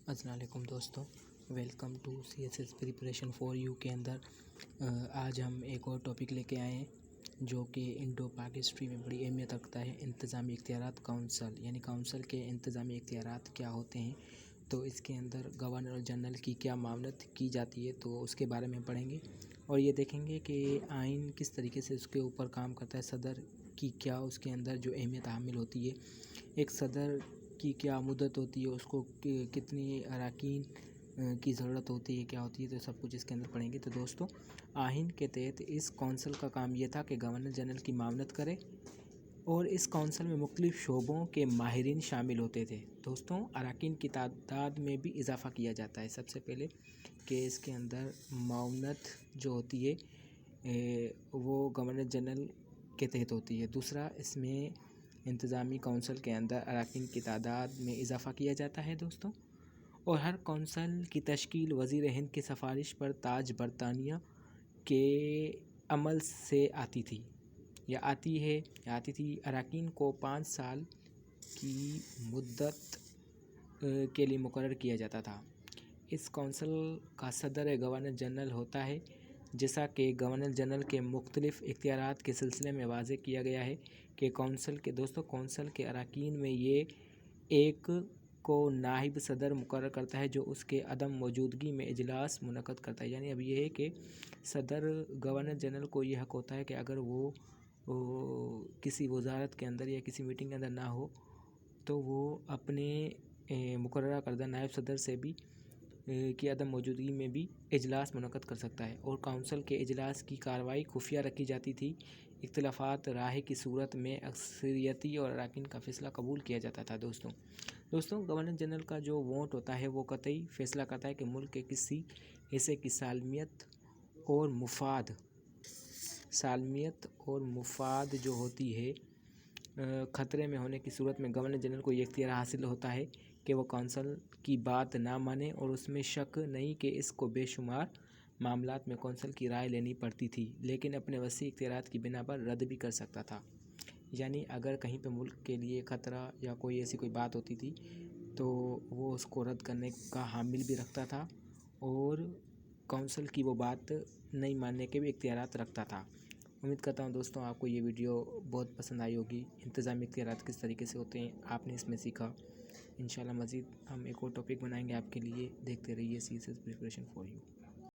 السلام علیکم دوستوں، welcome to C S S preparation for you کے اندر آج ہم ایک اور ٹاپک لے کے آئے ہیں جو کہ انڈو پاک ہسٹری میں بڑی اہمیت رکھتا ہے۔ انتظامی اختیارات کونسل، یعنی کونسل کے انتظامی اختیارات کیا ہوتے ہیں، تو اس کے اندر گورنر جنرل کی کیا معاونت کی جاتی ہے، تو اس کے بارے میں پڑھیں گے اور یہ دیکھیں گے کہ آئین کس طریقے سے اس کے اوپر کام کرتا ہے، صدر کی کیا اس کے اندر جو اہمیت حامل ہوتی ہے، ایک صدر کی کیا مدت ہوتی ہے، اس کو کتنی اراکین کی ضرورت ہوتی ہے، کیا ہوتی ہے، تو سب کچھ اس کے اندر پڑھیں گے۔ تو دوستوں، آئین کے تحت اس کونسل کا کام یہ تھا کہ گورنر جنرل کی معاونت کرے اور اس کونسل میں مختلف شعبوں کے ماہرین شامل ہوتے تھے۔ دوستوں، اراکین کی تعداد میں بھی اضافہ کیا جاتا ہے۔ سب سے پہلے کہ اس کے اندر معاونت جو ہوتی ہے وہ گورنر جنرل کے تحت ہوتی ہے۔ دوسرا، اس میں انتظامی کونسل کے اندر اراکین کی تعداد میں اضافہ کیا جاتا ہے دوستوں، اور ہر کونسل کی تشکیل وزیر ہند کی سفارش پر تاج برطانیہ کے عمل سے آتی تھی یا آتی تھی۔ اراکین کو 5 سال کی مدت کے لیے مقرر کیا جاتا تھا۔ اس کونسل کا صدر گورنر جنرل ہوتا ہے، جیسا کہ گورنر جنرل کے مختلف اختیارات کے سلسلے میں واضح کیا گیا ہے کہ کونسل کے اراکین میں یہ ایک کو نائب صدر مقرر کرتا ہے جو اس کے عدم موجودگی میں اجلاس منعقد کرتا ہے۔ یعنی اب یہ ہے کہ صدر گورنر جنرل کو یہ حق ہوتا ہے کہ اگر وہ کسی وزارت کے اندر یا کسی میٹنگ کے اندر نہ ہو تو وہ اپنے مقررہ کردہ نائب صدر سے بھی کی عدم موجودگی میں بھی اجلاس منعقد کر سکتا ہے۔ اور کونسل کے اجلاس کی کارروائی خفیہ رکھی جاتی تھی۔ اختلافات رائے کی صورت میں اکثریتی اور اراکین کا فیصلہ قبول کیا جاتا تھا۔ دوستوں، گورنر جنرل کا جو ووٹ ہوتا ہے وہ قطعی فیصلہ کرتا ہے کہ ملک کے کسی حصے کی سالمیت اور مفاد جو ہوتی ہے خطرے میں ہونے کی صورت میں گورنر جنرل کو یہ اختیار حاصل ہوتا ہے کہ وہ کونسل کی بات نہ مانے، اور اس میں شک نہیں کہ اس کو بے شمار معاملات میں کونسل کی رائے لینی پڑتی تھی، لیکن اپنے وسیع اختیارات کی بنا پر رد بھی کر سکتا تھا۔ یعنی اگر کہیں پہ ملک کے لیے خطرہ یا ایسی کوئی بات ہوتی تھی تو وہ اس کو رد کرنے کا حامل بھی رکھتا تھا اور کونسل کی وہ بات نہیں ماننے کے بھی اختیارات رکھتا تھا۔ امید کرتا ہوں دوستوں آپ کو یہ ویڈیو بہت پسند آئی ہوگی۔ انتظامی اختیارات کس طریقے سے ہوتے ہیں آپ نے اس میں سیکھا۔ انشاءاللہ مزید ہم ایک اور ٹاپک بنائیں گے آپ کے لیے۔ دیکھتے رہیے C S S preparation for you.